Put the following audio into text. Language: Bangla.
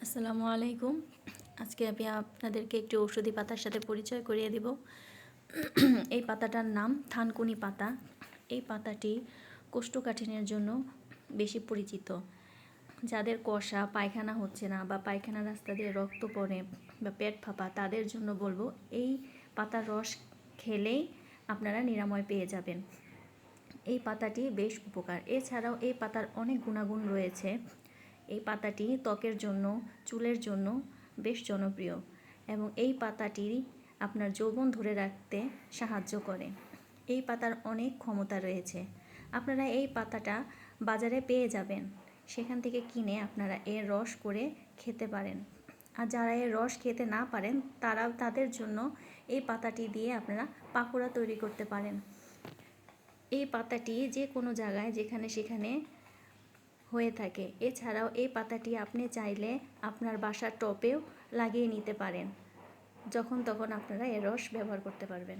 আসসালামু আলাইকুম। আজকে আমি আপনাদেরকে একটি ঔষধি পাতার সাথে পরিচয় করিয়ে দিব। এই পাতাটার নাম থানকুনি পাতা। এই পাতাটি কোষ্ঠকাঠিন্যের জন্য বেশি পরিচিত। যাদের কষা পায়খানা হচ্ছে না বা পায়খানা রাস্তা দিয়ে রক্ত পড়ে বা পেট ফাঁপা, তাদের জন্য বলবো এই পাতার রস খেলেই আপনারা নিরাময় পেয়ে যাবেন। এই পাতাটি বেশ উপকার। এছাড়াও এই পাতার অনেক গুণাগুণ রয়েছে। এই পাতাটি ত্বকের জন্য, চুলের জন্য বেশ জনপ্রিয় এবং এই পাতাটি আপনার যৌবন ধরে রাখতে সাহায্য করে। এই পাতার অনেক ক্ষমতা রয়েছে। আপনারা এই পাতাটা বাজারে পেয়ে যাবেন, সেখান থেকে কিনে আপনারা এর রস করে খেতে পারেন। আর যারা এর রস খেতে না পারেন তাদের জন্য এই পাতাটি দিয়ে আপনারা পাকোড়া তৈরি করতে পারেন। এই পাতাটি যে কোনো জায়গায় যেখানে সেখানে হয়ে থাকে। এছাড়াও এই পাতাটি আপনি চাইলে আপনার বাসার টবেও লাগিয়ে নিতে পারেন। যখন তখন আপনারা এর রস ব্যবহার করতে পারবেন।